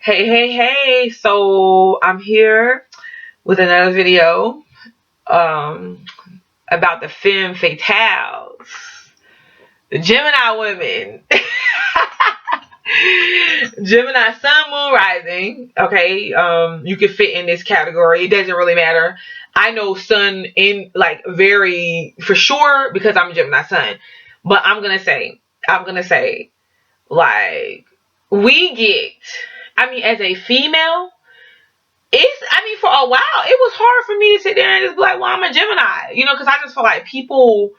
Hey. So I'm here with another video um about the femme fatales, the Gemini women. Gemini sun, moon, rising. Okay, you can fit in this category. It doesn't really matter. I know sun in like very for sure because I'm a Gemini sun. But I'm gonna say like we get. I mean, as a female, for a while, it was hard for me to sit there and just be like, well, I'm a Gemini, because I just feel like people,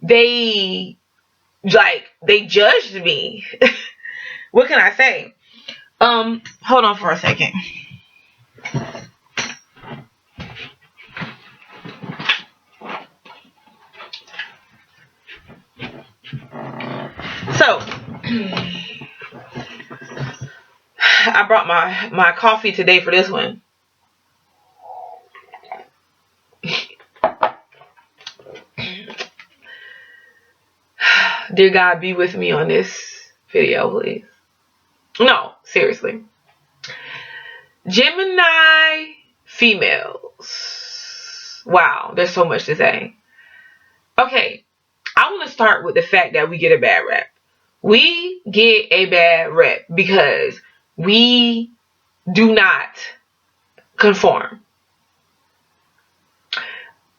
they, they judged me. What can I say? Hold on for a second. So, I brought my coffee today for this one. Dear God, be with me on this video, please. No, seriously. Gemini females. Wow, there's so much to say. Okay, I want to start with the fact that we get a bad rep. We get a bad rep because we do not conform.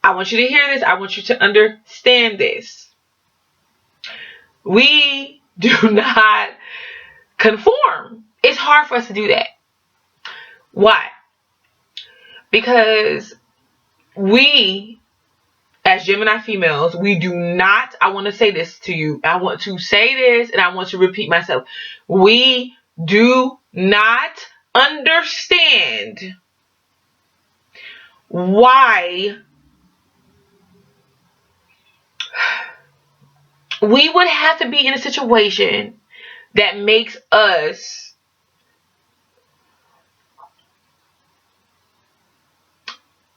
I want you to hear this. I want you to understand this. We do not conform. It's hard for us to do that. Why? Because we, as Gemini females, we do not, I want to say this to you. I want to say this and I want to repeat myself. We do not understand why we would have to be in a situation that makes us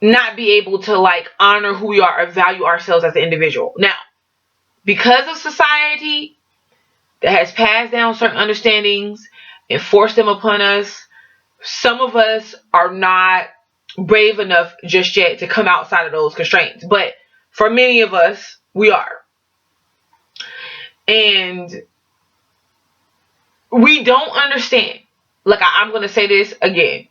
not be able to honor who we are or value ourselves as an individual. Now, because of society that has passed down certain understandings and forced them upon us, some of us are not brave enough just yet to come outside of those constraints. But for many of us, we are. And we don't understand. I'm going to say this again.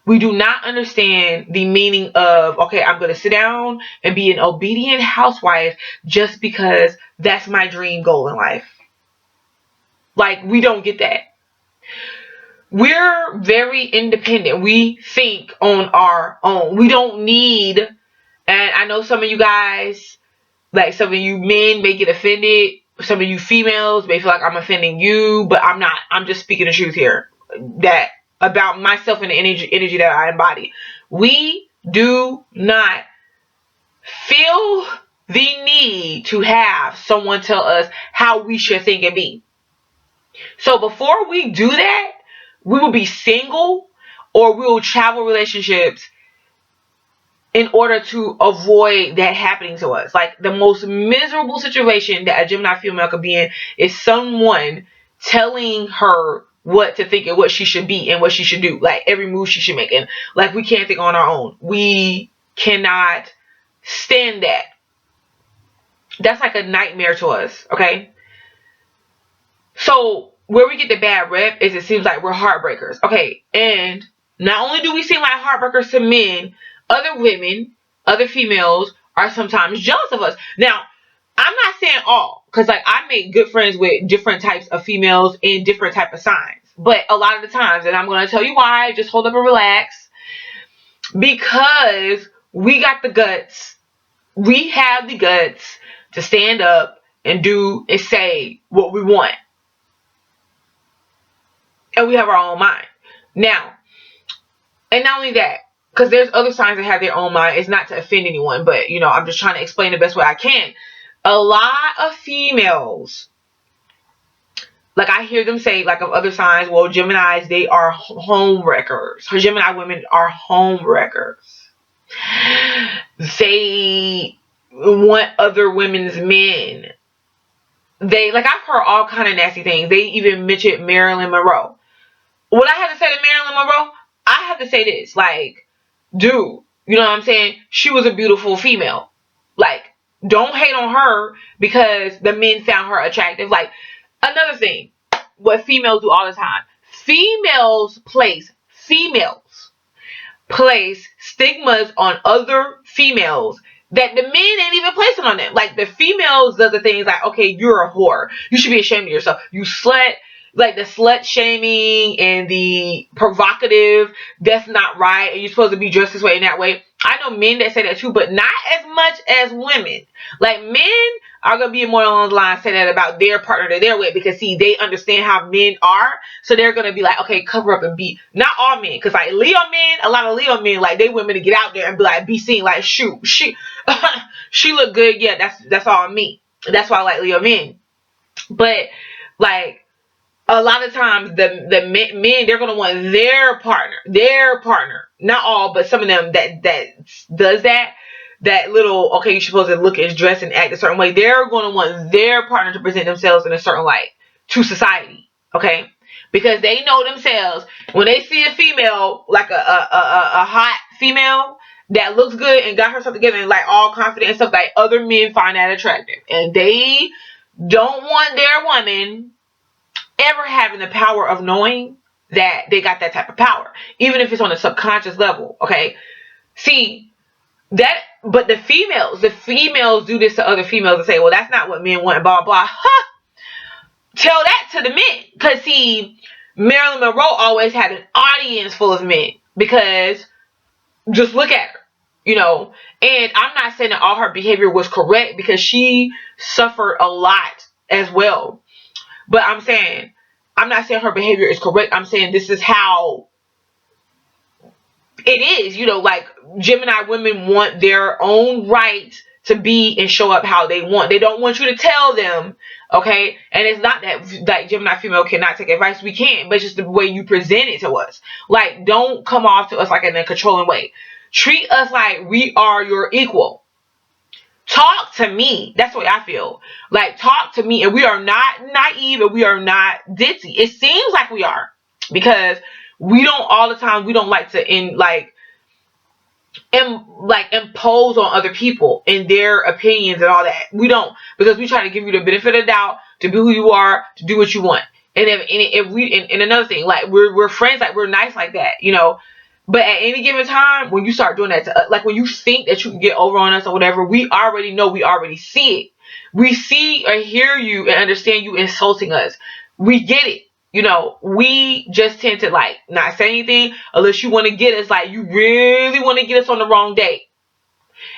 We do not understand the meaning of, okay, I'm going to sit down and be an obedient housewife just because that's my dream goal in life. We don't get that. We're very independent. We think on our own. We don't need, and I know some of you guys, some of you men may get offended. Some of you females may feel like I'm offending you, but I'm not. I'm just speaking the truth here. That about myself and the energy that I embody. We do not feel the need to have someone tell us how we should think and be. So before we do that, we will be single or we will travel relationships in order to avoid that happening to us. The most miserable situation that a Gemini female could be in is someone telling her what to think and what she should be and what she should do. Every move she should make. And we can't think on our own. We cannot stand that. That's like a nightmare to us. Okay. So where we get the bad rep is it seems like we're heartbreakers. Okay. And not only do we seem like heartbreakers to men, other women, other females are sometimes jealous of us. Now, I'm not saying all, because I make good friends with different types of females in different type of signs. But a lot of the times, and I'm going to tell you why, just hold up and relax. Because we got the guts. We have the guts to stand up and do and say what we want. And we have our own mind. Now, and not only that, because there's other signs that have their own mind. It's not to offend anyone, but I'm just trying to explain the best way I can. A lot of females, I hear them say, of other signs, well, Geminis, they are home wreckers. Gemini women are home wreckers. They want other women's men. I've heard all kind of nasty things. They even mentioned Marilyn Monroe. what I have to say to Marilyn Monroe, I have to say this, like, dude, you know what I'm saying? She was a beautiful female. Like, don't hate on her because the men found her attractive. Like, another thing, what females do all the time. Females place stigmas on other females that the men ain't even placing on them. Like, the females does the things like, okay, you're a whore. You should be ashamed of yourself. You slut. Like, the slut shaming and the provocative, that's not right. And you're supposed to be dressed this way and that way. I know men that say that too, but not as much as women. Like, men are going to be more along the line say that about their partner that they're with, because see, they understand how men are. So they're going to be like, okay, cover up and be, not all men. Cause like Leo men, a lot of Leo men, like, they want me to get out there and be like, be seen, like, shoot, she look good. Yeah, that's all me. That's why I like Leo men. But like, a lot of times the men, they're gonna want their partner, not all, but some of them that does that little, okay, you're supposed to look and dress and act a certain way. They're gonna want their partner to present themselves in a certain light to society, okay? Because they know themselves, when they see a female, like a hot female that looks good and got herself together and like all confident and stuff, like, other men find that attractive, and they don't want their woman ever having the power of knowing that they got that type of power, even if it's on a subconscious level, okay? See, that, but the females do this to other females and say, well, that's not what men want, blah, blah. Huh. Tell that to the men. Because, see, Marilyn Monroe always had an audience full of men, because just look at her, you know? And I'm not saying that all her behavior was correct, because she suffered a lot as well. But I'm not saying her behavior is correct. I'm saying this is how it is. You know, like, Gemini women want their own right to be and show up how they want. They don't want you to tell them, okay? And it's not that, like, Gemini female cannot take advice. We can, but it's just the way you present it to us. Like, don't come off to us like in a controlling way. Treat us like we are your equal. Talk to me. That's the way I feel. Like, talk to me. And we are not naive, and we are not ditzy. It seems like we are, because we don't all the time. We don't like to impose on other people and their opinions and all that. We don't, because we try to give you the benefit of the doubt to be who you are, to do what you want. And if another thing, like, we're friends, like, we're nice like that, you know. But at any given time, when you start doing that to, like, when you think that you can get over on us or whatever, we already know, we already see it. We see or hear you and understand you insulting us. We get it. You know, we just tend to, like, not say anything unless you want to get us, like, you really want to get us on the wrong date.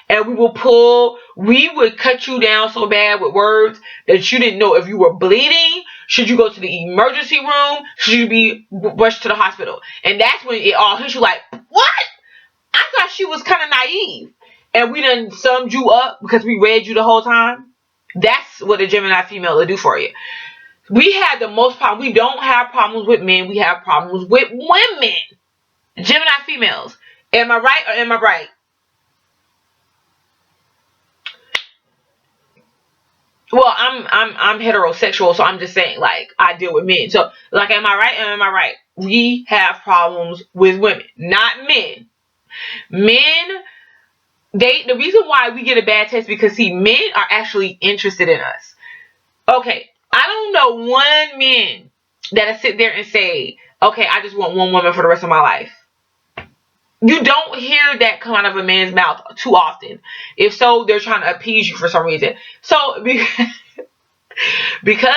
And we would cut you down so bad with words that you didn't know if you were bleeding. Should you go to the emergency room? Should you be rushed to the hospital? And that's when it all hits you like, what? I thought she was kind of naive. And we done summed you up because we read you the whole time. That's what a Gemini female will do for you. We have the most problem. We don't have problems with men. We have problems with women. Gemini females. Am I right or am I right? Well, I'm heterosexual, so I'm just saying, like, I deal with men. So, like, am I right or am I right? We have problems with women, not men. Men, the reason why we get a bad taste, because, see, men are actually interested in us. Okay, I don't know one man that'll sit there and say, okay, I just want one woman for the rest of my life. You don't hear that come out of a man's mouth too often. If so, they're trying to appease you for some reason. So, because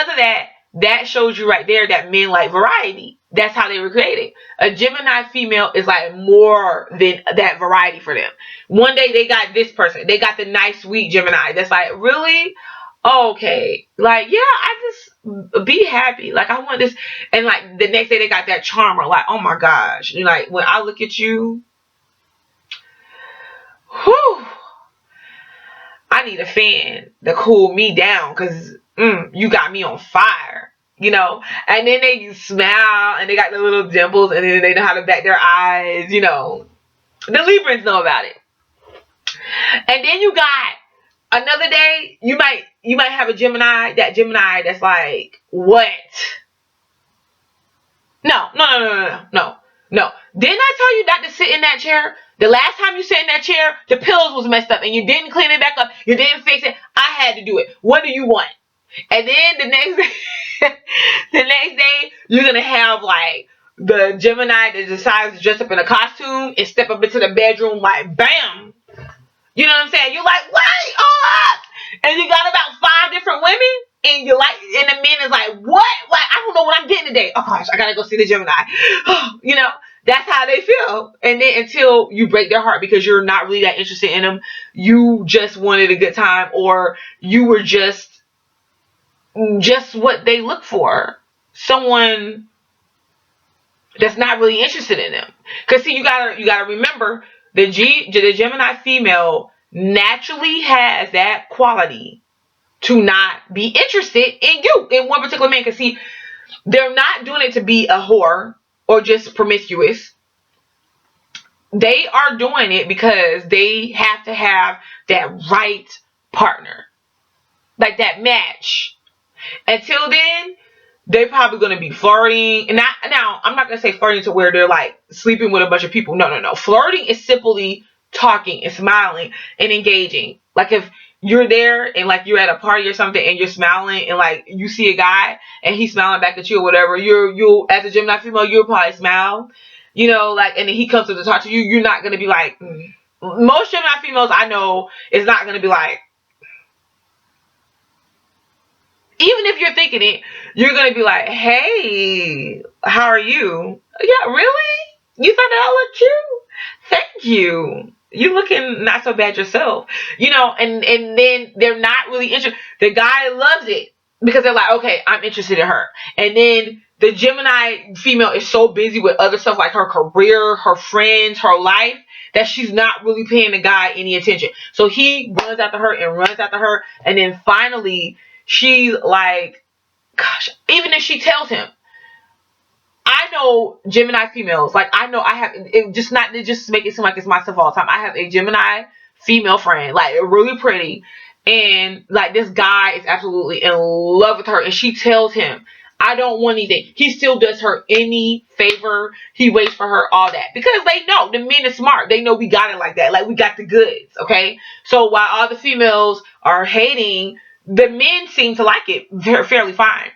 of that, that shows you right there that men like variety. That's how they were created. A Gemini female is like more than that variety for them. One day they got this person. They got the nice, sweet Gemini. That's like, really? Okay. Like, yeah, I just be happy. Like, I want this. And like the next day they got that charmer. Like, oh my gosh. And like, when I look at you, whew, I need a fan to cool me down, because you got me on fire, you know. And then they smile and they got the little dimples, and then they know how to back their eyes, you know. The Librans know about it. And then you got another day, you might have a Gemini, that Gemini that's like, what? No. Didn't I tell you not to sit in that chair? The last time you sat in that chair, the pillows was messed up and you didn't clean it back up. You didn't fix it. I had to do it. What do you want? And then the next day, the next day, you're gonna have like the Gemini that decides to dress up in a costume and step up into the bedroom like bam. You know what I'm saying? You're like, wait, up! And you got about 5 different women, and you're like, and the men is like, what? Like, I don't know what I'm getting today. Oh gosh, I gotta go see the Gemini. You know, that's how they feel. And then until you break their heart because you're not really that interested in them, you just wanted a good time, or you were just what they look for. Someone that's not really interested in them. Cause see, you gotta remember the Gemini female naturally has that quality to not be interested in you, in one particular man. Cause see, they're not doing it to be a whore or just promiscuous. They are doing it because they have to have that right partner, like that match. Until then, they're probably going to be flirting. And now, I'm not going to say flirting to where they're like sleeping with a bunch of people. No. Flirting is simply talking and smiling and engaging. Like if you're there and like you're at a party or something and you're smiling and like you see a guy and he's smiling back at you or whatever, you'll as a Gemini female, you'll probably smile. You know, like, and then he comes up to talk to you. You're not going to be like, most Gemini females I know is not going to be like, even if you're thinking it, you're going to be like, hey, how are you? Yeah, really? You thought that I looked cute? Thank you. You looking not so bad yourself. You know, and then they're not really interested. The guy loves it because they're like, okay, I'm interested in her. And then the Gemini female is so busy with other stuff like her career, her friends, her life, that she's not really paying the guy any attention. So he runs after her and runs after her. And then finally, she's like, gosh, even if she tells him, I know Gemini females, like I know I have, it just make it seem like it's myself all the time. I have a Gemini female friend, like really pretty, and like this guy is absolutely in love with her, and she tells him, I don't want anything. He still does her any favor. He waits for her, all that. Because they know, the men are smart. They know we got it like that. Like we got the goods, okay? So while all the females are hating, the men seem to like it fairly fine.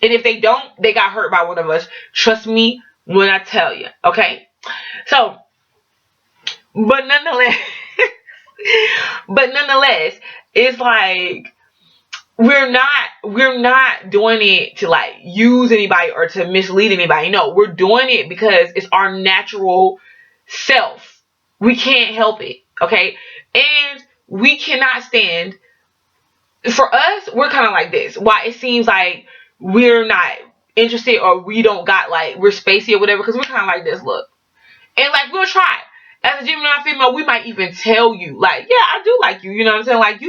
And if they don't, they got hurt by one of us. Trust me when I tell you, okay? So, but nonetheless, it's like, we're not doing it to like use anybody or to mislead anybody. No, we're doing it because it's our natural self. We can't help it, okay? And we cannot stand, for us, we're kind of like this. Why it seems like we're not interested or we don't got like, we're spacey or whatever, because we're kind of like this, look. And like, we'll try. As a Gemini female, we might even tell you, like, yeah, I do like you. You know what I'm saying? Like,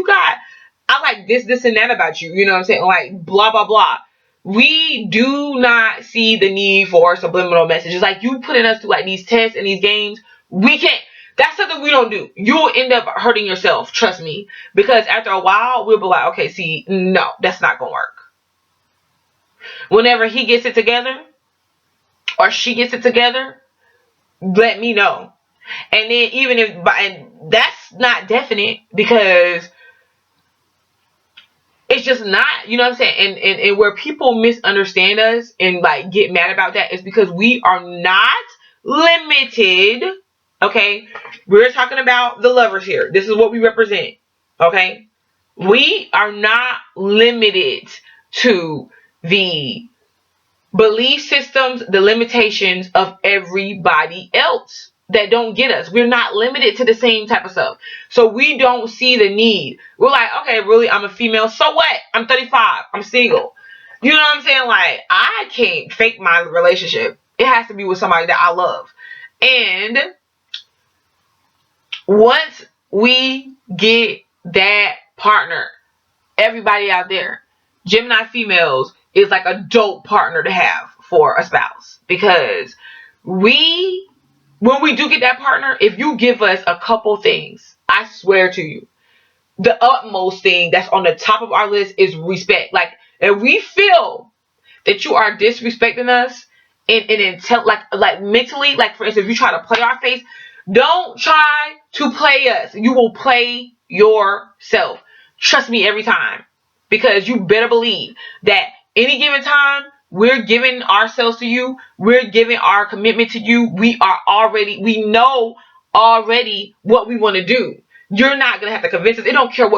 I like this, and that about you. You know what I'm saying? Like, blah, blah, blah. We do not see the need for subliminal messages. Like, you putting us through, like, these tests and these games. We can't. That's something we don't do. You'll end up hurting yourself. Trust me. Because after a while, we'll be like, okay, see, no, that's not going to work. Whenever he gets it together, or she gets it together, let me know. And then even if, and that's not definite, because it's just not, you know what I'm saying? And where people misunderstand us and like get mad about that is because we are not limited. Okay, we're talking about the lovers here. This is what we represent. Okay, we are not limited to the belief systems, the limitations of everybody else that don't get us. We're not limited to the same type of stuff. So we don't see the need. We're like, okay, really, I'm a female. So what? I'm 35. I'm single. You know what I'm saying? Like, I can't fake my relationship. It has to be with somebody that I love. And once we get that partner, everybody out there, Gemini females is like a dope partner to have for a spouse. Because when we do get that partner, if you give us a couple things, I swear to you, the utmost thing that's on the top of our list is respect. Like, if we feel that you are disrespecting us like mentally, like for instance, if you try to play our face, don't try to play us. You will play yourself. Trust me every time. Because you better believe that any given time, we're giving ourselves to you. We're giving our commitment to you. We know already what we want to do. You're not gonna have to convince us. It don't care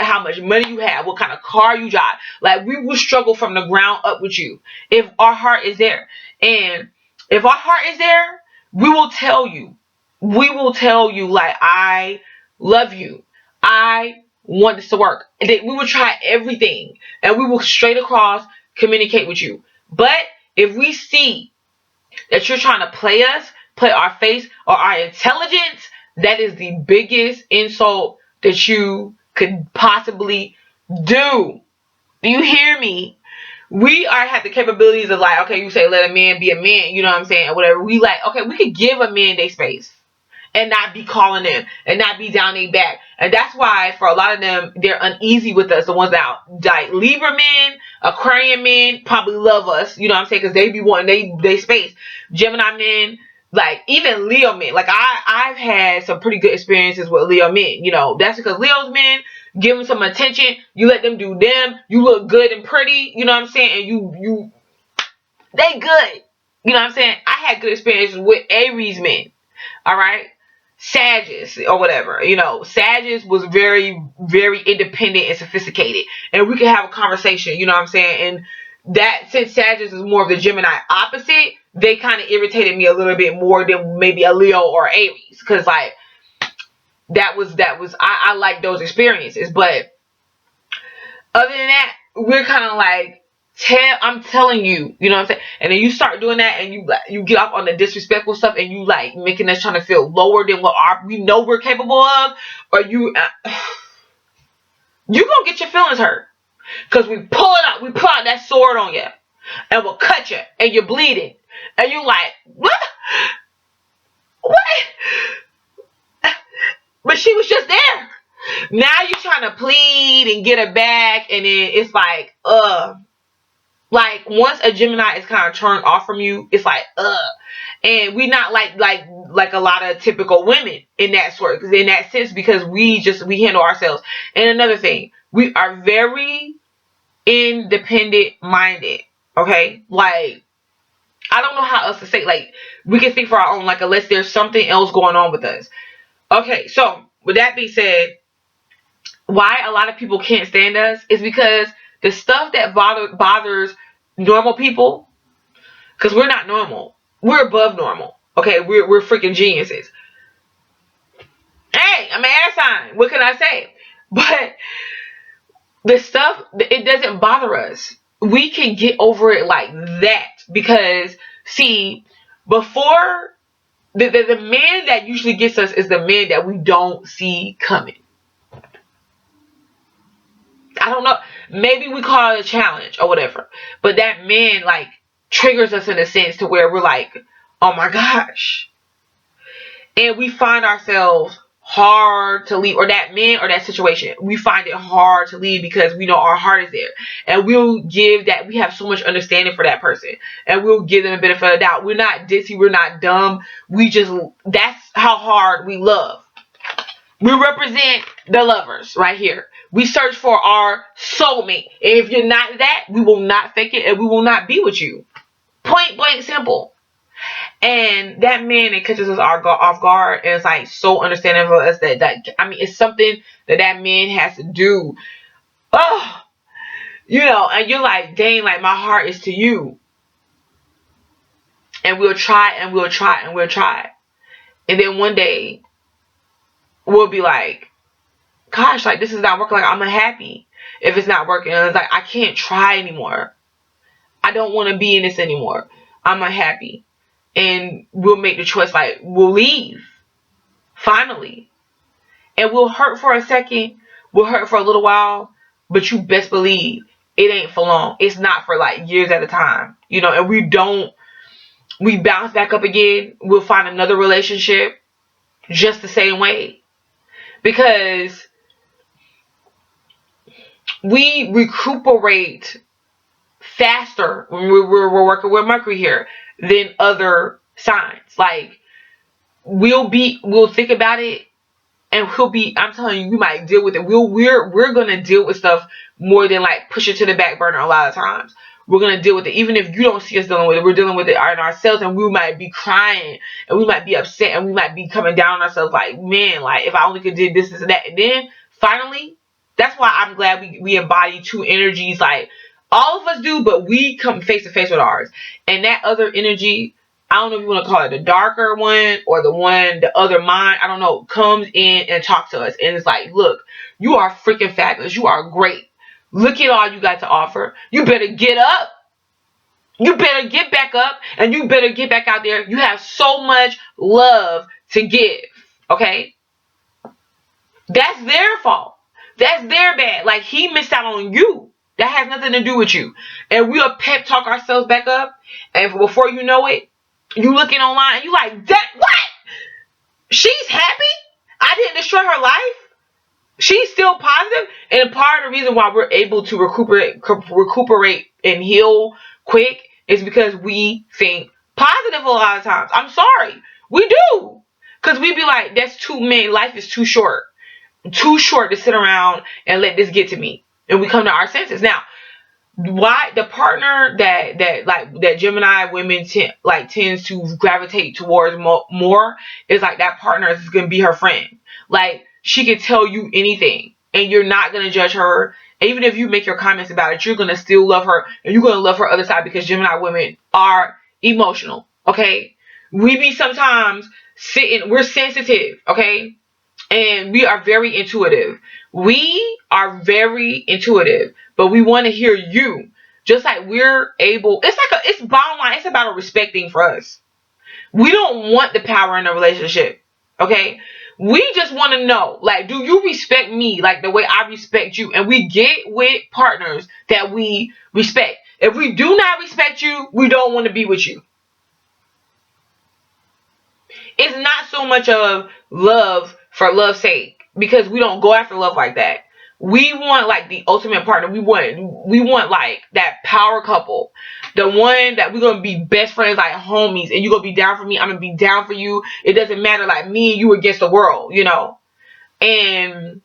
how much money you have, what kind of car you drive. Like, we will struggle from the ground up with you if our heart is there. And if our heart is there, we will tell you. We will tell you, like, I love you. I want this to work. And we will try everything, and we will straight across communicate with you. But if we see that you're trying to play us, play our face or our intelligence, that is the biggest insult that you could possibly do. Do you hear me? We have the capabilities of, like, okay, you say let a man be a man, you know what I'm saying, or whatever. We like, okay, we could give a man their space and not be calling them and not be down their back. And that's why for a lot of them, they're uneasy with us. The ones that, like, Libra men, Aquarian men probably love us, you know what I'm saying, because they be wanting they space. Gemini men, like, even Leo men. Like, I've had some pretty good experiences with Leo men. You know, that's because Leo's men give them some attention. You let them do them. You look good and pretty, you know what I'm saying, and they good. You know what I'm saying? I had good experiences with Aries men. All right? Sagittarius or whatever, you know, Sagittarius was very, very independent and sophisticated, and we could have a conversation, you know what I'm saying. And that, since Sagittarius is more of the Gemini opposite, they kind of irritated me a little bit more than maybe a Leo or Aries, because, like, that was I like those experiences. But other than that, we're kind of like, I'm telling you, you know what I'm saying? And then you start doing that, and you get off on the disrespectful stuff, and you, like, making us trying to feel lower than what we know we're capable of, or you gonna get your feelings hurt, because we pull out that sword on you, and we'll cut you, and you're bleeding, and you like, what? But she was just there. Now you're trying to plead and get her back, and then it's like, like, once a Gemini is kind of turned off from you, it's like, and we not like a lot of typical women in that sense, because we handle ourselves. And another thing, we are very independent minded. Okay, like, I don't know how else to say. Like, we can think for our own, like, unless there's something else going on with us. Okay, so with that being said, why a lot of people can't stand us is because the stuff that bothers normal people, because we're not normal. We're above normal. Okay, we're freaking geniuses. Hey, I'm an air sign. What can I say? But the stuff, it doesn't bother us. We can get over it like that, because, see, before, the man that usually gets us is the man that we don't see coming. I don't know. Maybe we call it a challenge or whatever. But that man, like, triggers us in a sense to where we're like, oh my gosh. And we find ourselves hard to leave. Or that man or that situation, we find it hard to leave because we know our heart is there. And we have so much understanding for that person. And we'll give them a benefit of the doubt. We're not ditzy. We're not dumb. That's how hard we love. We represent the lovers right here. We search for our soulmate. And if you're not that, we will not fake it, and we will not be with you. Point blank simple. And that man, it catches us off guard, and it's like so understanding for us that I mean, it's something that man has to do. Oh, you know, and you're like, dang, like, my heart is to you. And we'll try and we'll try and we'll try. And then one day we'll be like, gosh, like, this is not working. Like, I'm unhappy if it's not working. And it's like, I can't try anymore. I don't want to be in this anymore. I'm unhappy. And we'll make the choice, like, we'll leave. Finally. And we'll hurt for a second. We'll hurt for a little while. But you best believe it ain't for long. It's not for, like, years at a time. You know, and we bounce back up again. We'll find another relationship just the same way. Because we recuperate faster when we're working with Mercury here than other signs. Like, we'll think about it, and I'm telling you, we might deal with it. We're gonna deal with stuff more than like push it to the back burner a lot of times. We're gonna deal with it. Even if you don't see us dealing with it, we're dealing with it in ourselves, and we might be crying, and we might be upset, and we might be coming down on ourselves like, man, like if I only could do this and that. And then finally, that's why I'm glad we embody two energies. Like, all of us do, but we come face to face with ours. And that other energy, I don't know if you want to call it the darker one or the other mind, I don't know, comes in and talks to us. And it's like, look, you are freaking fabulous. You are great. Look at all you got to offer. You better get up. You better get back up, and you better get back out there. You have so much love to give. Okay? That's their fault. That's their bad. Like, he missed out on you. That has nothing to do with you. And we'll pep talk ourselves back up. And before you know it, you looking online and you like, that what? She's happy? I didn't destroy her life? She's still positive? And part of the reason why we're able to recuperate and heal quick is because we think positive a lot of times. I'm sorry. We do. Because we be like, life is too short. Too short to sit around and let this get to me. And we come to our senses. Now, why the partner that Gemini women tends to gravitate towards more is like, that partner is going to be her friend. Like, she can tell you anything and you're not going to judge her. Even if you make your comments about it, you're going to still love her, and you're going to love her other side, because Gemini women are emotional. Okay, we be sometimes we're sensitive. Okay, and we are very intuitive. We are very intuitive, but we want to hear you. Just like we're able, it's bottom line, it's about a respect thing for us. We don't want the power in a relationship. Okay? We just want to know, like, do you respect me like the way I respect you? And we get with partners that we respect. If we do not respect you, we don't want to be with you. It's not so much of love for love's sake, because we don't go after love like that. We want like the ultimate partner. We want like that power couple. The one that we're going to be best friends, like homies, and you're going to be down for me, I'm going to be down for you. It doesn't matter, like me and you against the world, you know. And,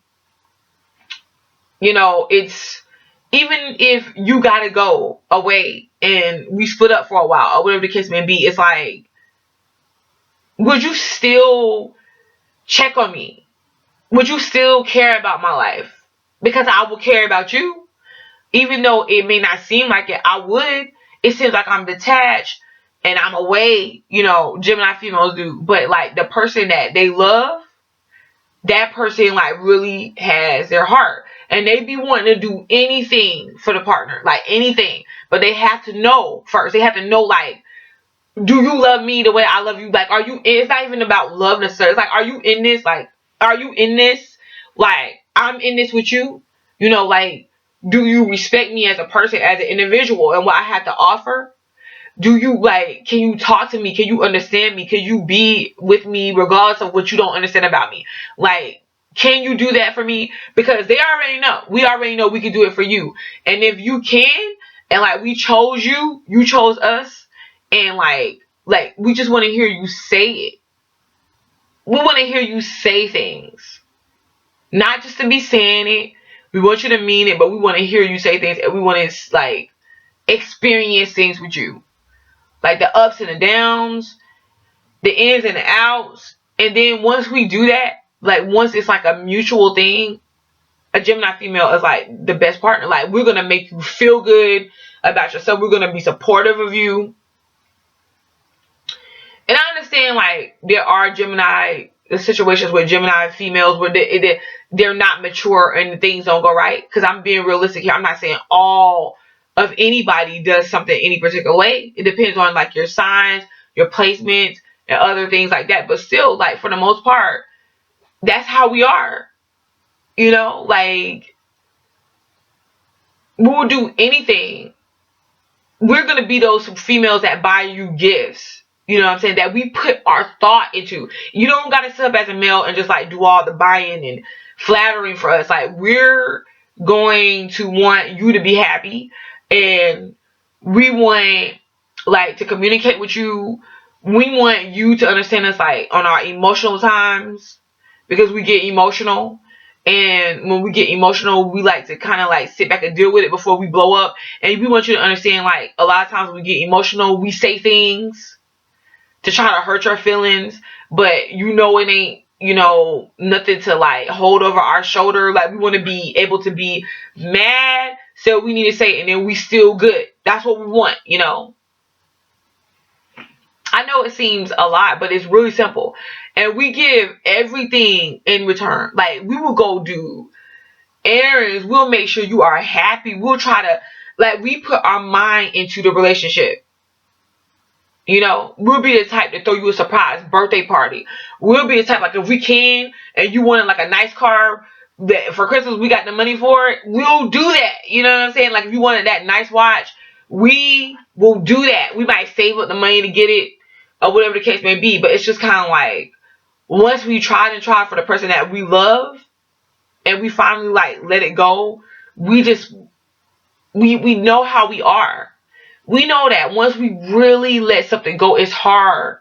you know, it's, even if you got to go away and we split up for a while or whatever the case may be, it's like, would you still check on me? Would you still care about my life? Because I will care about you. Even though it may not seem like it, I would. It seems like I'm detached and I'm away, you know, Gemini females do. But like, the person that they love, that person like really has their heart. And they be wanting to do anything for the partner. Like anything. But they have to know first. They have to know, like, do you love me the way I love you? Like, it's not even about love necessarily. It's like, are you in this? Like, are you in this? Like, I'm in this with you. You know, like, do you respect me as a person, as an individual, and what I have to offer? Do you, like, can you talk to me? Can you understand me? Can you be with me regardless of what you don't understand about me? Like, can you do that for me? Because they already know. We already know we can do it for you. And if you can, and like, we chose you, you chose us, and like we just want to hear you say it. We want to hear you say things. Not just to be saying it. We want you to mean it, but we want to hear you say things, and we want to like experience things with you. Like the ups and the downs, the ins and the outs. And then once we do that, like once it's like a mutual thing, a Gemini female is like the best partner. Like, we're going to make you feel good about yourself. We're going to be supportive of you. And I understand, like, there are Gemini situations where Gemini females where they're not mature and things don't go right. Because I'm being realistic here. I'm not saying all of anybody does something any particular way. It depends on like your signs, your placements, and other things like that. But still, like, for the most part, that's how we are. You know, like, we'll do anything. We're going to be those females that buy you gifts. You know what I'm saying? That we put our thought into. You don't got to sit up as a male and just like do all the buying and flattering for us. Like, we're going to want you to be happy, and we want like to communicate with you. We want you to understand us like on our emotional times, because we get emotional. And when we get emotional, we like to kind of like sit back and deal with it before we blow up. And we want you to understand, like, a lot of times when we get emotional, we say things to try to hurt your feelings, but it ain't, nothing to like hold over our shoulder. Like, we want to be able to be mad, so we need to say it, and then we still good. That's what we want, I know it seems a lot, but it's really simple. And we give everything in return. Like, we will go do errands. We'll make sure you are happy. We'll try to, like, we put our mind into the relationship. We'll be the type to throw you a surprise birthday party. We'll be the type, like, if we can, and you wanted like a nice car that for Christmas, we got the money for it, we'll do that. You know what I'm saying? Like, if you wanted that nice watch, we will do that. We might save up the money to get it, or whatever the case may be. But it's just kind of like, once we try for the person that we love, and we finally like let it go, we know how we are. We know that once we really let something go, it's hard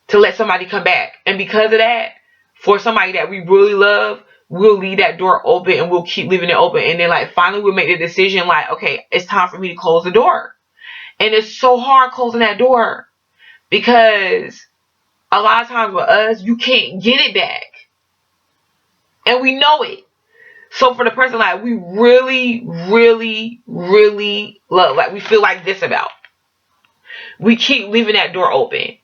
to let somebody come back. And because of that, for somebody that we really love, we'll leave that door open, and we'll keep leaving it open. And then like finally we'll make the decision, like, okay, it's time for me to close the door. And it's so hard closing that door, because a lot of times with us, you can't get it back. And we know it. So for the person like we really, really, really love, like we feel like this about, we keep leaving that door open.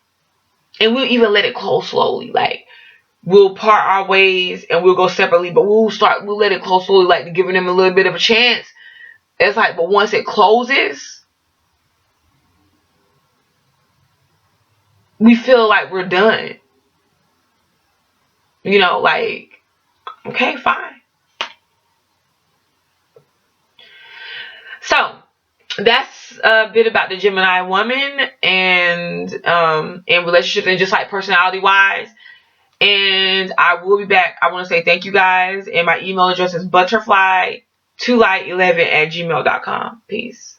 And we'll even let it close slowly. Like, we'll part our ways and we'll go separately, but we'll let it close slowly, like giving them a little bit of a chance. It's like, but once it closes, we feel like we're done. Like, okay, fine. So that's a bit about the Gemini woman and relationships, and just like personality wise. And I will be back. I want to say thank you guys, and my email address is butterfly2light11@gmail.com. Peace.